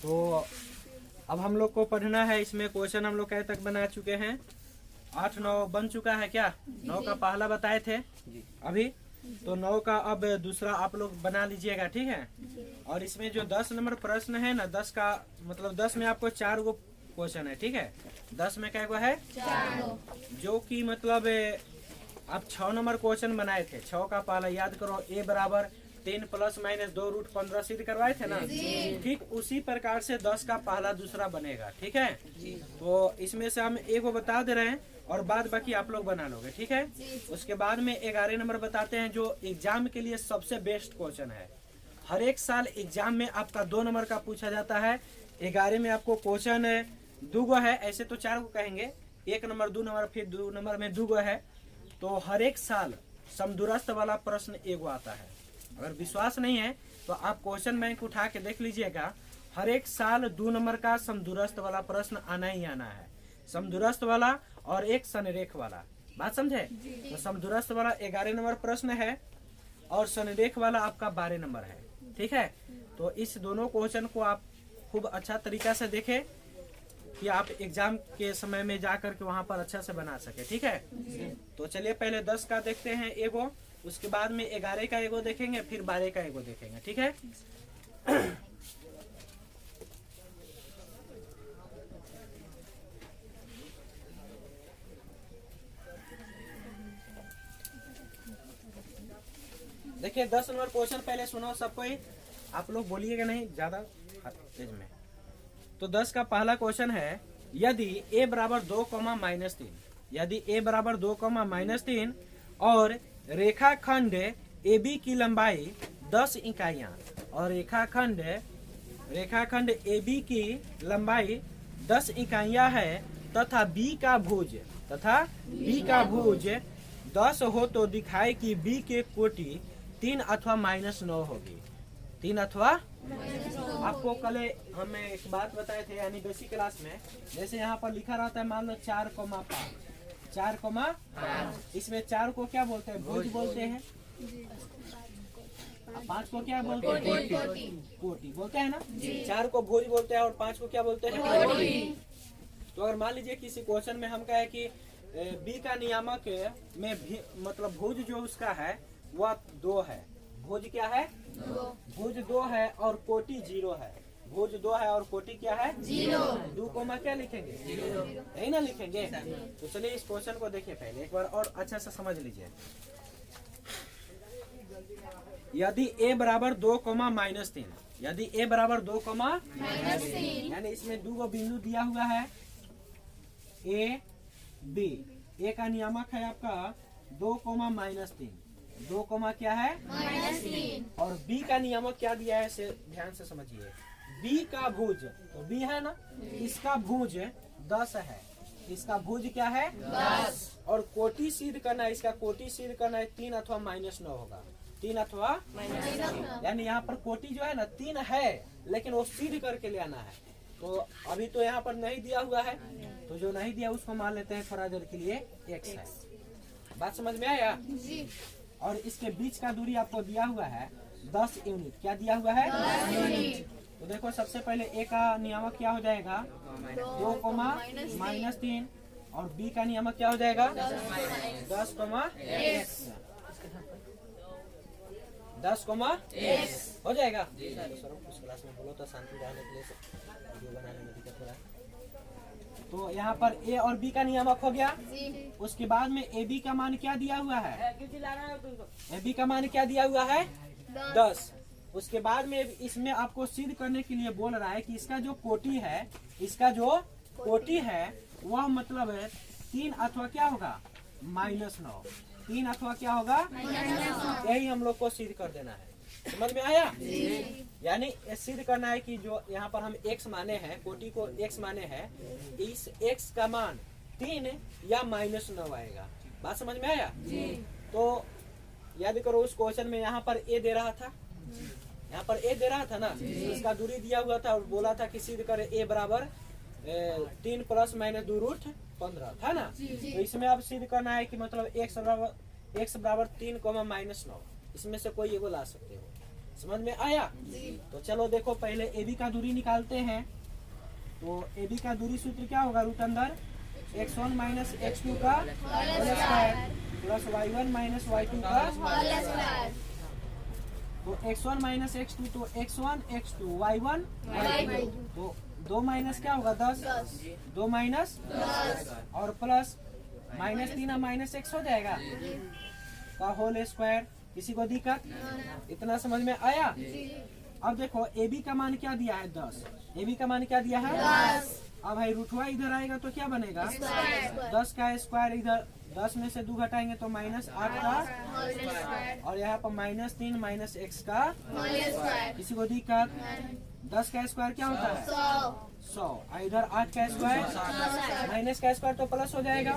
तो अब हम लोग को पढ़ना है। इसमें क्वेश्चन हम लोग कहीं तक बना चुके हैं? 8-9 बन चुका है क्या? 9 का पहला बताए थे अभी, तो 9 का अब दूसरा आप लोग बना लीजिएगा, ठीक है। और इसमें जो 10 नंबर प्रश्न है ना, 10 का मतलब 10 में आपको 4 गो क्वेश्चन है, ठीक है। 10 में क्या गो है? 4, जो कि मतलब आप 6 नंबर क्वेश्चन बनाए थे। 6 का पहला याद करो, ए बराबर 3 + - 2 √ 15 सिद्ध करवाए थे ना, ठीक उसी प्रकार से 10 का पहला दूसरा बनेगा, ठीक है। तो इसमें से हम एक को बता दे रहे हैं और बाद बाकी आप लोग बना लोगे, ठीक है। उसके बाद में 11 नंबर बताते हैं, जो एग्जाम के लिए सबसे बेस्ट क्वेश्चन है। हर एक साल एग्जाम में आपका 2 नंबर का पूछा जाता है। 11 में आपको क्वेश्चन 2 गो है, ऐसे तो 4 को कहेंगे, 1 नंबर 2 नंबर फिर 2 नंबर में 2 गो है। तो हर एक साल समदूरस्थ वाला प्रश्न एगो आता है। अगर विश्वास नहीं है तो आप क्वेश्चन बैंक उठा के देख लीजिएगा। हर एक साल 2 नंबर का समदूरस्थ वाला प्रश्न आना ही आना है। समदूरस्थ वाला और एक संरेख वाला, बात समझे। तो समदूरस्थ वाला 11 नंबर प्रश्न है और संरेख वाला आपका 12 नंबर है, ठीक है। तो इस दोनों क्वेश्चन को आप खूब अच्छा तरीका से देखें कि आप एग्जाम के समय में जाकर के वहां पर अच्छा से बना सके, ठीक है। तो चलिए पहले 10 का देखते हैं एगो, उसके बाद में 11 का एगो देखेंगे, फिर 12 का एगो देखेंगे, ठीक है। देखिए 10 नंबर क्वेश्चन पहले सुनो सब कोई, आप लोग बोलिएगा नहीं ज्यादा तेज में। तो 10 का पहला क्वेश्चन है, यदि a बराबर 2, -3, यदि a बराबर 2, -3 और रेखाखंड AB की लंबाई 10 इकाइयां और रेखाखंड AB की लंबाई 10 इकाइयां है तथा B का भुज 10 हो तो दिखाए कि B के कोटि 3 अथवा -9 होगी। 3 अथवा आपको कल हम एक बात बताए थे यानी बेसिक क्लास में, जैसे यहाँ पर लिखा रहता है, मान लो 4,5, इसमें 4 को क्या बोलते हैं? भुज बोलते हैं। 5 को क्या बोलते हैं? कोटि बोलते हैं ना। 4 को भुज बोलते हैं और 5 को क्या बोलते हैं? कोटि। तो अगर मान लीजिए किसी क्वेश्चन में हम कहे कि बी का नियामक में मतलब भुज जो उसका है वह 2 है। भुज क्या है? 2। भुज 2 है और कोटि 0 है। भुज 2 है और कोटि क्या है? 0। 2 कोमा क्या लिखेंगे? 0, यही ना लिखेंगे। तो चलिए इस क्वेश्चन को देखिए पहले एक बार और अच्छा से समझ लीजिए। यदि a बराबर 2, -3, यदि a बराबर 2, -3 यानी इसमें 2 गो बिंदु दिया हुआ है, a b। a का नियामक है आपका 2, -3, 2 क्या है? -3। और b का नियामक क्या दिया है से ध्यान से समझिए। b का भुज, तो b है ना, इसका भुज 10 है। इसका भुज क्या है? 10। और कोटि सिद्ध करना है, इसका कोटि सिद्ध करना है 3 अथवा -9 होगा। 3 अथवा -9, यानी यहाँ पर कोटि जो है ना 3 है, लेकिन वो सिद्ध करके ले आना है। तो अभी तो यहाँ पर नहीं दिया हुआ है, तो जो नहीं दिया उसको मान लेते हैं थोड़ा देर के लिए x है। बात समझ में आया? जी। और इसके बीच का दूरी आपको दिया हुआ है 10 यूनिट। क्या दिया हुआ है? 10 यूनिट। तो देखो सबसे पहले a का नियामक क्या हो जाएगा? 2, -3 और b का नियामक क्या हो जाएगा? 10, x हो जाएगा। उस क्लास में बोलो तो शांति रहने के लिए वीडियो बनाने में दिक्कत हो रहा है। तो यहाँ पर a और b का नियामक हो गया। उसके बाद में ab का मान क्या दिया हुआ है? ab का मान क्या दिया हुआ है? 10। उसके बाद में इसमें आपको सिद्ध करने के लिए बोल रहा है कि इसका जो कोटि है वह मतलब है 3 अथवा क्या होगा? -9। 3 अथवा क्या होगा? यही हम लोग को सिद्ध कर देना है। समझ में आया? यानी सिद्ध करना है कि जो यहाँ पर हम x माने हैं, कोटि को x माने हैं, इस x का मान 3 या -9 आएगा। बात समझ में आया? तो याद करो उस क्वेश्चन में यहाँ पर a दे रहा था, यहाँ पर a दे रहा था ना, इसका दूरी दिया हुआ था और बोला था कि सिद्ध करे a बराबर 3 + - 2 √ 15 था ना। तो इसमें अब सिद्ध करना है कि मतलब x बराबर 3, -9, इसमें से कोई एगो ला सकते हो। समझ में आया? तो चलो देखो पहले AB का दूरी निकालते हैं। तो AB का दूरी सूत्र क्या होगा? रूट अंदर x1 माइनस x2 का whole square plus y1 minus y2 का होल स्क्वायर। तो x1 माइनस x2 तो x1 x2 y1 y2 तो 2 माइनस क्या होगा? 10 2 माइनस 10 और प्लस माइनस 3 और माइनस x हो जाएगा का होल स्क्वायर। किसी को दिक्कत? इतना समझ में आया? अब देखो AB का मान क्या दिया है? 10। AB का मान क्या दिया है? 10। अब भाई रूटवा इधर आएगा तो क्या बनेगा? 10 का स्क्वायर। इधर 10 में से 2 घटाएंगे तो माइनस 8 का और यहाँ पर माइनस 3 माइनस x का। किसी को दिक्कत? 10 का स्क्वायर क्या होता है? 100। इधर 8 का स्क्वायर माइनस का स्क्वायर तो प्लस हो जाएगा।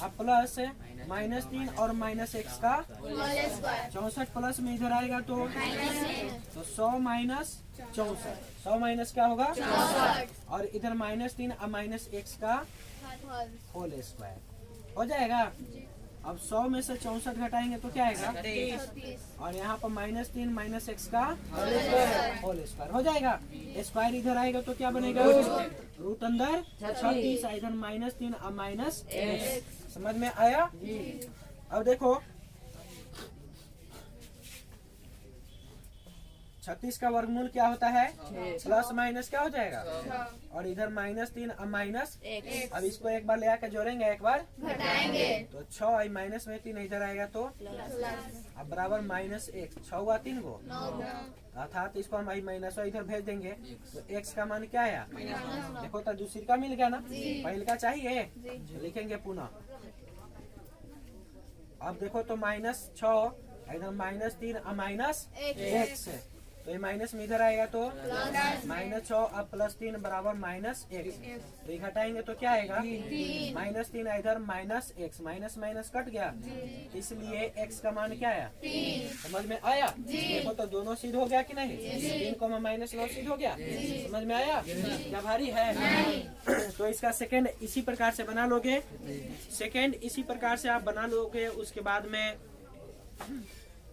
अब प्लस माइनस 3 और माइनस x का 64 प्लस में इधर आएगा तो 100 माइनस 64। 100 माइनस क्या होगा? और इधर माइनस 3 और माइनस x का होल स्क्वायर हो जाएगा। अब 100 में से 64 घटाएंगे तो क्या आएगा? और यहाँ पर माइनस 3 माइनस x का होल स्क्वायर हो जाएगा। स्क्वायर इधर आएगा तो क्या बनेगा? रूट अंदर 36। इधर माइनस 3 और माइनस x। समझ में आया? अब देखो 36 का वर्गमूल क्या होता है? प्लस माइनस क्या हो जाएगा? और इधर माइनस 3 और माइनस। अब इसको एक बार ले आकर जोड़ेंगे, एक बार घटाएंगे तो 6 माइनस में 3 इधर आएगा तो अब बराबर माइनस x। 6 हुआ 3 को अर्थात इसको हम माइनस इधर भेज देंगे तो x का मान क्या आया? देखो तो दूसरी का मिल गया ना, पहले का चाहिए लिखेंगे पुनः। अब देखो तो माइनस 6 इधर माइनस 3 और माइनस x है तो ये माइनस में इधर आएगा तो माइनस 6 अब प्लस 3 बराबर माइनस x। तो ये घटाएंगे तो क्या आएगा? माइनस 3 इधर minus x। Minus minus cut गया इसलिए x का मान क्या आया? समझ में आया? देखो तो दोनों सिद्ध हो गया कि नहीं? 3 को माइनस 9 सिद्ध हो गया। समझ में आया? क्या भारी है? तो इसका सेकंड इसी प्रकार से बना लोगे। सेकंड इसी प्रकार से आप बना लोगे। उसके बाद में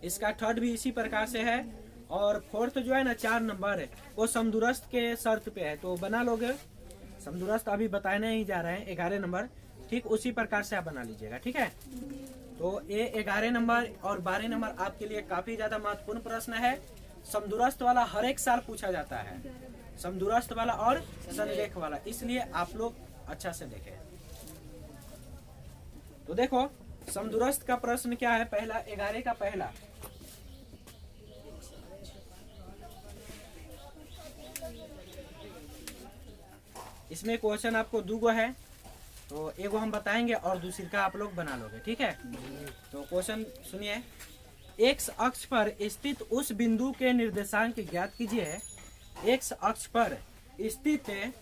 इसका थर्ड भी इसी प्रकार से है। और फोर्थ जो है ना 4 नंबर है वो समदूरस्थ के शर्त पे है तो बना लोगे। समदूरस्थ अभी बताने ही जा रहे हैं 11 नंबर, ठीक उसी प्रकार से आप बना लीजिएगा। ठीक है, तो ये 11 नंबर और 12 नंबर आपके लिए काफी ज्यादा महत्वपूर्ण प्रश्न है। समदूरस्थ वाला हर एक साल पूछा जाता है, समदूरस्थ वाला और संरेख वाला, इसलिए आप लोग अच्छा से देखें। तो देखो समदूरस्थ का प्रश्न क्या है? पहला 11 का पहला इसमें क्वेश्चन आपको 2 गो है तो एगो हम बताएंगे और दूसरी का आप लोग बना लोगे। ठीक है, तो क्वेश्चन सुनिए। एक्स अक्ष पर स्थित उस बिंदु के निर्देशांक ज्ञात कीजिए। एक्स अक्ष पर स्थित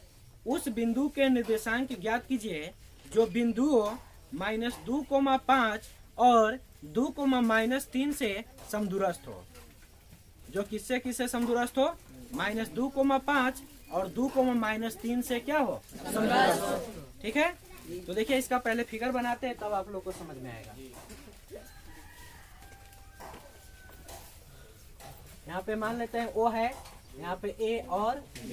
उस बिंदु के निर्देशांक ज्ञात कीजिए जो बिंदुओं -2,5 और 2,-3 से समदूरस्थ हो। जो किससे किससे समदूरस्थ हो? -2,5 और 2,-3 से क्या हो? समदूरस्थ हो। ठीक है, तो देखिए इसका पहले फिगर बनाते हैं तब आप लोग को समझ में आएगा। यहाँ पे मान लेते हैं O है, यहाँ पे A और B।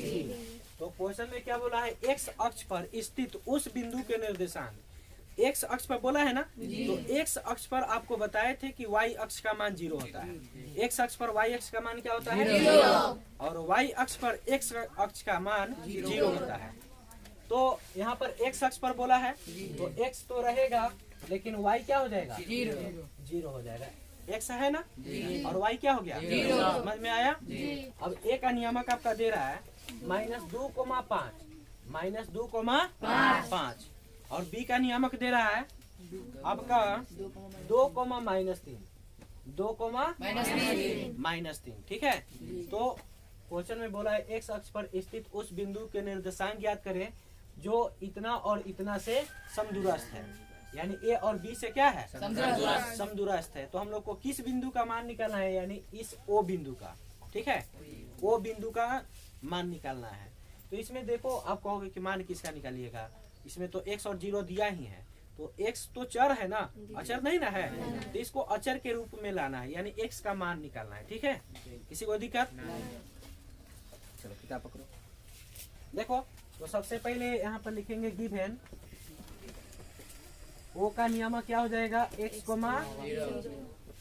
तो क्वेश्चन में क्या बोला है? एक्स अक्ष पर स्थित उस बिंदु के निर्देशांक। एक्स अक्ष पर बोला है ना, तो एक्स अक्ष पर आपको बताए थे कि वाई अक्ष का मान 0 होता है। एक्स अक्ष पर वाई अक्ष का मान क्या होता है? 0। और वाई अक्ष पर एक्स अक्ष का मान 0 होता है। तो यहाँ पर एक्स अक्ष पर बोला है तो एक्स तो रहेगा लेकिन वाई क्या हो जाएगा? 0 हो जाएगा। एक्स है ना और वाई क्या हो गया? 0। समझ में आया? अब ए का नियामक आपका दे रहा है -2,5 और बी का नियामक दे रहा है आपका 2,-3 2,-3। ठीक है, तो क्वेश्चन में बोला है एक्स अक्ष पर स्थित उस बिंदु के निर्देशांक ज्ञात करें जो इतना और इतना से समदूरस्थ है। यानी ए और बी से क्या है? समदूरस्थ है। तो हम लोग को किस बिंदु का मान निकालना है? यानी इस ओ बिंदु का। ठीक है, ओ बिंदु का मान निकालना है। तो इसमें देखो आप कहोगे कि मान किसका निकालिएगा? इसमें तो x और 0 दिया ही है तो x तो चर है ना, अचर नहीं ना है, तो इसको अचर के रूप में लाना है, यानी x का मान निकालना है। ठीक है, किसी को दिक्कत? चलो किताब पकड़ो। देखो तो सबसे पहले यहाँ पर लिखेंगे गिवन ओ का नियामक क्या हो जाएगा, x कोमा,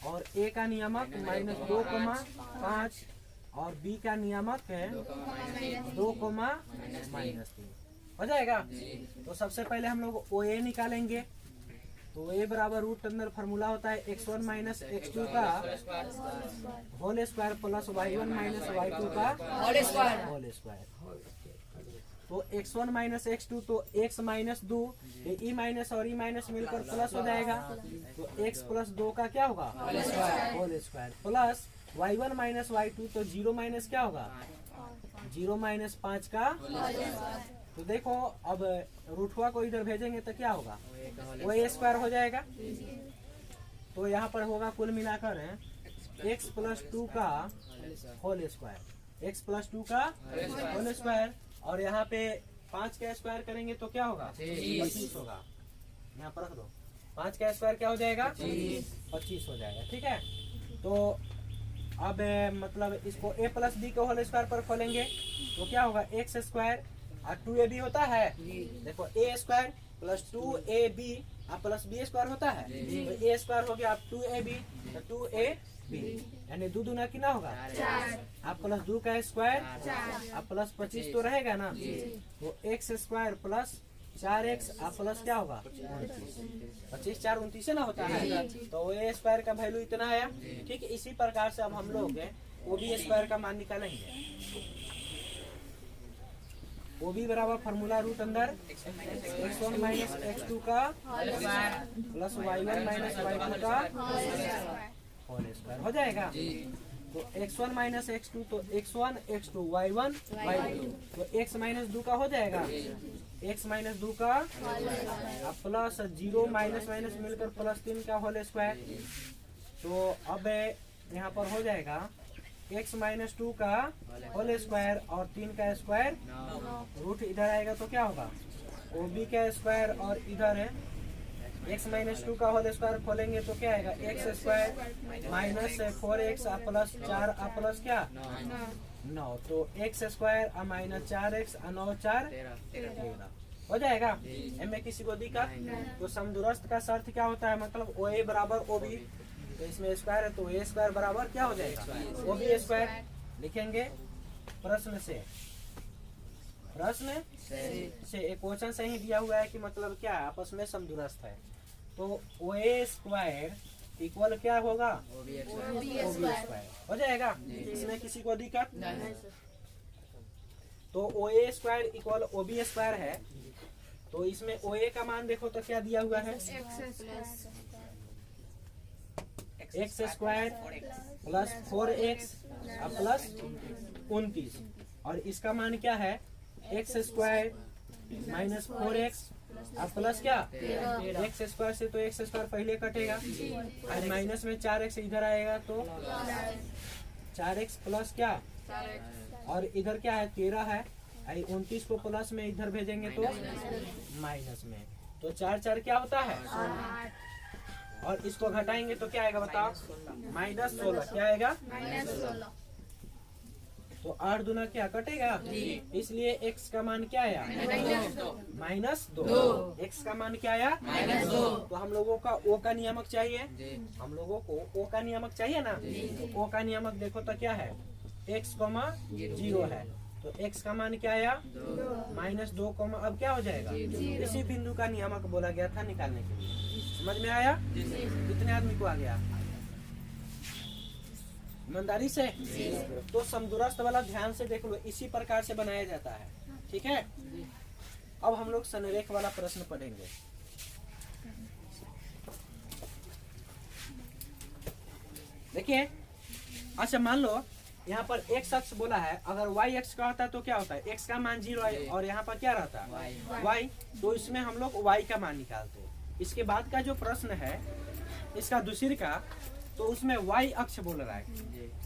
और a का नियामक -2,5 और b का नियामक है 2,-3 हो जाएगा। तो सबसे पहले हम लोग ओ ए निकालेंगे। तो ए बराबर रूट अंदर फार्मूला होता है x1 माइनस x2 का whole square plus y1 minus y2 का होल स्क्वायर। तो x1 माइनस x2 तो x माइनस 2, ई माइनस और ई माइनस मिलकर प्लस हो जाएगा, तो x प्लस 2 का क्या होगा whole square, plus y1 minus y2 तो 0 माइनस क्या होगा 0 माइनस 5 का। तो देखो अब रूठवा को इधर भेजेंगे तो क्या होगा, वो ए स्क्वायर हो जाएगा। तो यहाँ पर होगा कुल मिलाकर x प्लस 2 का होल स्क्वायर, x प्लस 2 का होल स्क्वायर, और यहाँ पे 5 का स्क्वायर करेंगे तो क्या होगा 25 होगा। यहाँ पर रख दो, 5 का स्क्वायर क्या हो जाएगा 25 हो जाएगा। ठीक है, तो अब मतलब इसको a प्लस बी के होल स्क्वायर पर खोलेंगे तो क्या होगा x स्क्वायर और 2ab होता है। देखो a square plus 2ab plus b square होता है, तो a स्क्वायर हो गया आप 2ab, तो 2ab यानी 2 दूना कितना होगा 4, आप प्लस 2 का स्क्वायर आप प्लस 25 तो रहेगा ना, तो x square plus 4x plus क्या होगा 25, 4 29 ना होता है, तो ए स्क्वायर का वैल्यू इतना आया। ठीक है, इसी प्रकार से अब हम लोग ओ बी स्क्वायर का मान निकालेंगे। ओ बी बराबर फार्मूला रूट अंदर x1 माइनस x2 का प्लस y1 माइनस y2 का होल स्क्वायर हो जाएगा। तो x1 माइनस x2 तो x1 x2 y1 y2, तो x माइनस 2 का हो जाएगा x माइनस 2 का प्लस 0 माइनस माइनस मिलकर प्लस 3 का होल स्क्वायर। तो अब यहाँ पर हो जाएगा x माइनस 2 का होल स्क्वायर और 3 का स्क्वायर, रूट इधर आएगा तो क्या होगा ओ बी का स्क्वायर, और इधर है x माइनस 2 का होल स्क्वायर खोलेंगे तो क्या आएगा x square minus 4x plus 4 plus क्या 9, तो x स्क्वायर माइनस 4x 9 4 13 हो जाएगा। इनमें किसी को दिक्कत? तो समदूरस्थ का शर्त क्या होता है, मतलब ओ ए बराबर ओ बी, तो इसमें स्क्वायर है तो ए स्क्वायर बराबर क्या हो जाएगा ओ बी स्क्वायर। लिखेंगे प्रश्न से एक क्वेश्चन से ही दिया हुआ है कि मतलब क्या आपस में समदूरस्थ है, तो ओ ए स्क्वायर इक्वल क्या होगा ओ बी स्क्वायर हो जाएगा। इसमें किसी को दिक्कत? तो O A square equal O B square है, तो इसमें ओ ए का मान देखो तो क्या दिया हुआ है x square plus 4x plus 29, और इसका मान क्या है x square minus 4x plus क्या एक्स स्क्वायर से तो एक्स स्क्वायर पहले कटेगा और माइनस में 4x इधर आएगा तो 4x प्लस क्या, और इधर क्या है 13 है, 29 को प्लस में इधर भेजेंगे तो माइनस में, तो 4 4 क्या होता है 8, और इसको घटाएंगे तो क्या आएगा बताओ -16, क्या आएगा तो 8 दूना क्या कटेगा, इसलिए x का मान क्या आया -2, x का मान क्या आया -2। तो हम लोगों का o का नियामक चाहिए, हम लोगों को o का नियामक चाहिए ना, तो o का नियामक देखो तो क्या है x, 0 है, तो x का मान क्या आया -2, अब क्या हो जाएगा इसी बिंदु का नियामक बोला गया था निकालने के लिए। समझ में आया? कितने आदमी को आ गया ईमानदारी से? तो समदूरस्थ वाला ध्यान से देख लो, इसी प्रकार से बनाया जाता है। ठीक है, अब हम लोग संरेख वाला प्रश्न पढ़ेंगे। देखिए अच्छा मान लो यहाँ पर x अक्ष बोला है, अगर y अक्ष का होता है तो क्या होता है x का मान 0 है और यहाँ पर क्या रहता है y, तो इसमें हम लोग y का मान निकालते हैं। इसके बाद का जो प्रश्न है इसका दूसरी का, तो उसमें y अक्ष बोल रहा है,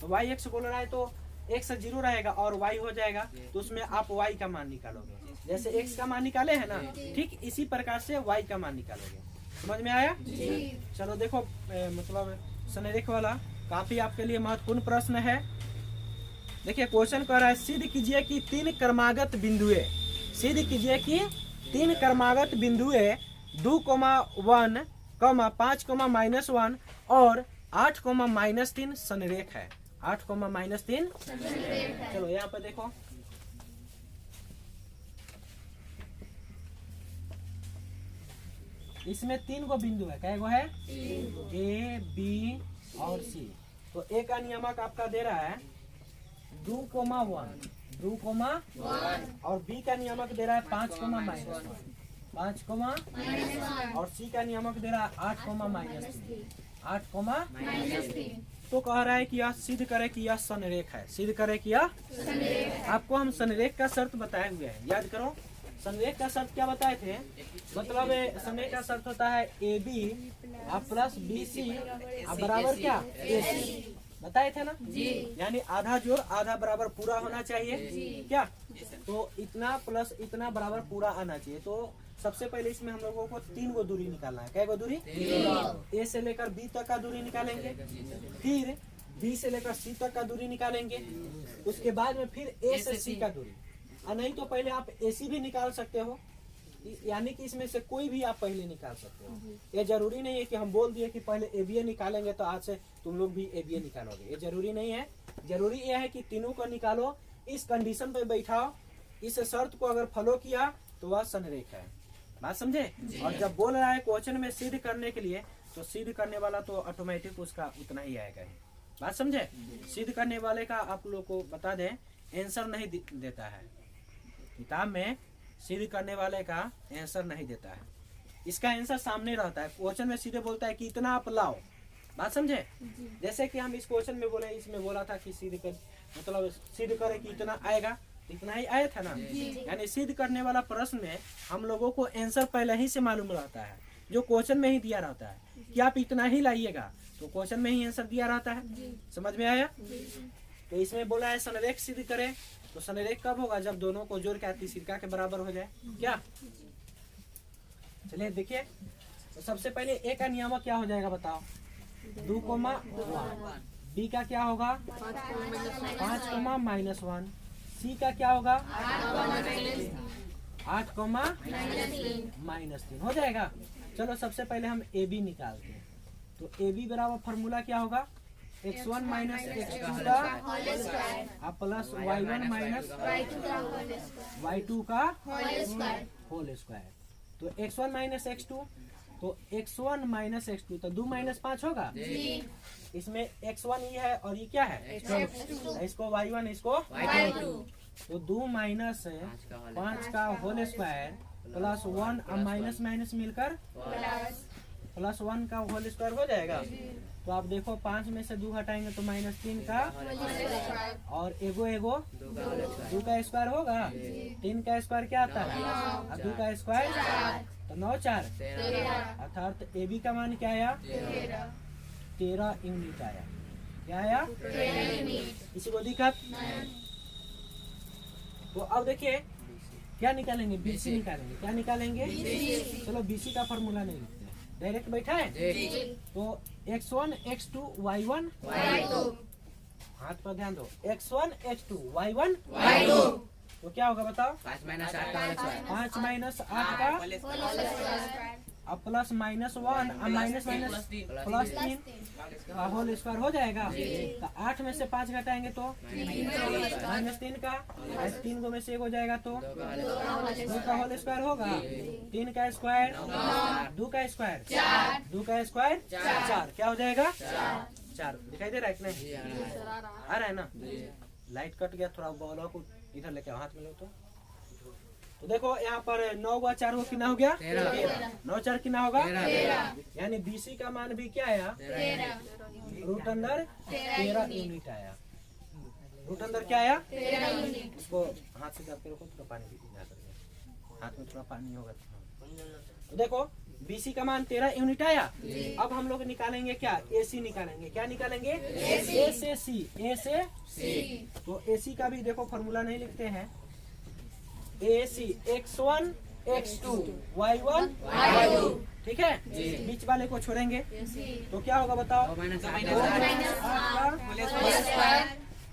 तो y अक्ष बोल रहा है तो x 0 रहेगा और y हो जाएगा, तो उसमें आप y का मान निकालोगे, जैसे x का मान निकाले है ना, ठीक इसी प्रकार से y का मान निकालोगे। समझ में आया जी। चलो देखो मतलब संरेख वाला काफी आपके लिए महत्वपूर्ण प्रश्न है। देखिए क्वेश्चन कह रहा है सिद्ध कीजिए कि 3 क्रमागत बिंदुएं, सिद्ध कीजिए कि 3 क्रमागत बिंदुएं 2,1, 5,-1 और 8,-3 संरेख है। 8,-3 चलो यहाँ पे देखो इसमें 3 गो बिंदु है। क्या गो है? ए बी और सी। तो ए का नियमक आपका दे रहा है 2,1, 2,1 और बी का नियमक दे रहा है 5,-1, 5, और सी का नियमक दे रहा है 8,-3, 8,-3। तो कह रहा है कि यह सिद्ध करे कि यह संरेख है। सिद्ध करे कि यह आपको हम संरेख का शर्त बताए हुए हैं, याद करो। संरेख का शर्त क्या बताए थे? मतलब संरेख का शर्त होता है A B plus B C बराबर क्या ए सी, बताए थे ना जी। यानी आधा जोड़ आधा बराबर पूरा होना चाहिए क्या? तो इतना प्लस इतना बराबर पूरा आना चाहिए। तो सबसे पहले इसमें हम लोगों को 3 गो दूरी निकालना है। क्या गो दूरी? ए से लेकर बी तक का दूरी निकालेंगे, फिर बी से लेकर सी तक का दूरी निकालेंगे, उसके बाद में फिर ए से सी का दूरी। और नहीं तो पहले आप एसी भी निकाल सकते हो, यानी कि इसमें से कोई भी आप पहले निकाल सकते हो। ये जरूरी नहीं है कि हम बोल दिए कि पहले एबीए निकालेंगे तो आज से तुम लोग भी एबीए निकालोगे, ये जरूरी नहीं है। जरूरी यह है कि तीनों को निकालो, इस कंडीशन पे बैठाओ, इस शर्त को अगर फॉलो किया तो वह संरेख है। बात समझे? और जब बोल रहा है क्वेश्चन में सिद्ध करने के लिए, तो सिद्ध करने वाला तो ऑटोमेटिक उसका उतना ही आएगा। बात समझे? सिद्ध करने वाले का आप लोग को बता दें आंसर नहीं देता है, किताब में सिद्ध करने वाले का आंसर नहीं देता है, इसका आंसर सामने रहता है। क्वेश्चन में सीधे बोलता है कि इतना आप लाओ। बात समझे? जैसे कि हम इस क्वेश्चन में बोले, इसमें बोला था कि सिद्ध कर मतलब सिद्ध करे कि इतना आएगा, इतना ही आया था ना। यानी सिद्ध करने वाला प्रश्न में हम लोगों को आंसर पहले ही से मालूम रहता है, जो क्वेश्चन में ही दिया रहता है कि आप इतना ही लाइएगा, तो क्वेश्चन में ही आंसर दिया रहता है। समझ में आया? तो इसमें बोला है संरेख सिद्ध करे, तो संरेख कब होगा? जब दोनों को जोड़ के तीसरा के बराबर हो जाए क्या? चलिए देखिए, तो सबसे पहले ए का नियमक क्या हो जाएगा बताओ? 2,1। बी का क्या होगा? 5,-1। सी का क्या होगा? 8,-3 हो जाएगा। चलो सबसे पहले हम ए बी निकालते हैं। तो ए बी बराबर फॉर्मूला क्या होगा? x1 माइनस x2 का प्लस y1 माइनस y2 का होल स्क्वायर। तो x1 माइनस x2, तो x1 माइनस x2 तो 2 माइनस 5 होगा। इसमें x1 ये है और ये क्या है? इसको y1 इसको y2, तो 2 माइनस 5 का होल स्क्वायर प्लस 1 अब माइनस माइनस मिलकर प्लस 1 का होल स्क्वायर हो जाएगा। तो आप देखो 5 में से 2 हटाएंगे तो -3 का और एगो 2 का स्क्वायर होगा। 3 का स्क्वायर क्या आता है? और 2 का स्क्वायर तो 9 4 अर्थात ए बी का मान क्या आया? 13 यूनिट आया। क्या आया? किसी को दिक्कत? तो अब देखिए क्या निकालेंगे? बीसी निकालेंगे। क्या निकालेंगे? चलो बीसी का फॉर्मूला नहीं लिखते, डायरेक्ट बैठा है। तो x1 x2 y1 हाथ पर ध्यान दो, x1 x2 y1 तो क्या होगा बताओ? 5 माइनस 8 का अब प्लस -1 अब माइनस प्लस 3 का होल स्क्वायर हो जाएगा। तो 8 में से 5 घटाएंगे तो -3 का, 3 को में से 1 हो जाएगा तो 2 का होल स्क्वायर होगा। 3 का स्क्वायर 2 का स्क्वायर 2 का स्क्वायर 4 क्या हो जाएगा? 4 दिखाई दे रहा है कि नहीं? आ रहा है ना? लाइट कट गया थोड़ा, बॉल को इधर लेके हाथ में लो। तो देखो यहाँ पर 9 व 4 कितना हो गया? 9 4 कितना होगा? यानी बीसी का मान भी क्या आया? रूट अंदर 13 यूनिट आया। रूट अंदर क्या आया? 13 यूनिट। उसको हाथ से करके रखो, थोड़ा पानी भी ना करके, हाथ में थोड़ा पानी होगा। तो देखो बीसी का मान 13 यूनिट आया। अब हम लोग निकालेंगे क्या? एसी निकालेंगे। क्या निकालेंगे? ए से सी। ए से सी। तो एसी का भी देखो फॉर्मूला नहीं लिखते हैं। AC x1 x2 y1 y2 ठीक है, बीच वाले को छोड़ेंगे तो क्या होगा बताओ,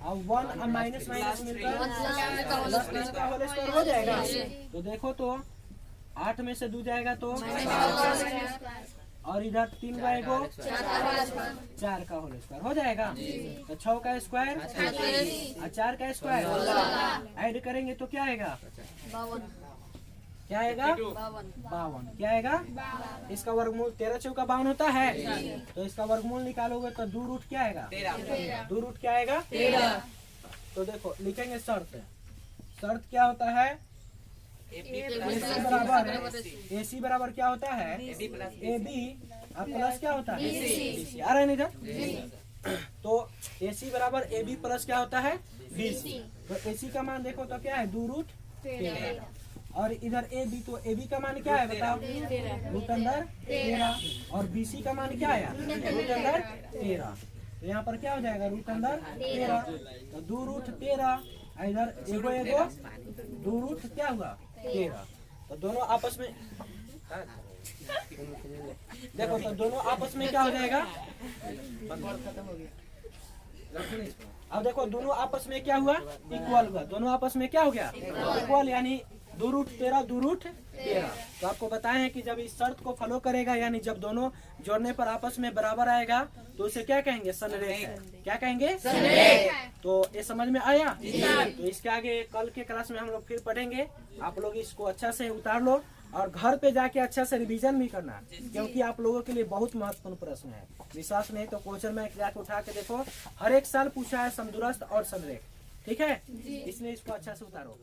और 1 माइनस माइनस मिलकर प्लस 9 का होल स्क्वायर हो जाएगा। तो देखो तो 8 में से 2 जाएगा तो और इधर 3 का एगो 4 का होल स्क्वायर हो जाएगा। तो 6 का स्क्वायर और 4 का स्क्वायर ऐड करेंगे तो क्या आएगा, क्या आएगा 52। क्या आएगा, इसका वर्गमूल 13 चौका 52 होता है। तो इसका वर्गमूल निकालोगे तो 2 रूट क्या आएगा, 2 रूट क्या आएगा 13। तो देखो लिखेंगे शर्त, शर्त क्या होता है, AC बराबर है, AC बराबर क्या होता है AB और प्लस क्या होता है BC। आ रहा है इधर, तो AC बराबर AB प्लस क्या होता है BC। तो AC का मान देखो तो क्या है 2 रूट 13 और इधर AB तो AB का मान क्या है बताओ, रूट अंदर 13 और BC का मान क्या है रूट अंदर 13। तो यहाँ पर क्या हो जाएगा रूट अंदर 13। तो 2 रूट 13 इधर एगो एगो 2 रूट क्या हुआ 13। तो दोनों आपस में देखो, तो दोनों आपस में क्या हो जाएगा, अब देखो दोनों आपस में क्या हुआ इक्वल हुआ, दोनों आपस में क्या हो गया इक्वल, यानी 2 रूट 13 2 रूट 13। तो आपको बताए हैं कि जब इस शर्त को फॉलो करेगा यानी जब दोनों जोड़ने पर आपस में बराबर आएगा तो उसे क्या कहेंगे संरेख है। क्या कहेंगे संरेख। तो ये समझ में आया। तो इसके आगे कल के क्लास में हम लोग फिर पढ़ेंगे। आप लोग इसको अच्छा से उतार लो और घर पे जाके अच्छा से रिवीजन भी करना, क्योंकि आप लोगों के लिए बहुत महत्वपूर्ण प्रश्न है। विश्वास नहीं तो क्वेश्चन में जाके उठा के देखो, हर एक साल पूछा है समदूरस्थ और संरेख, ठीक है, इसलिए इसको अच्छा से उतारो।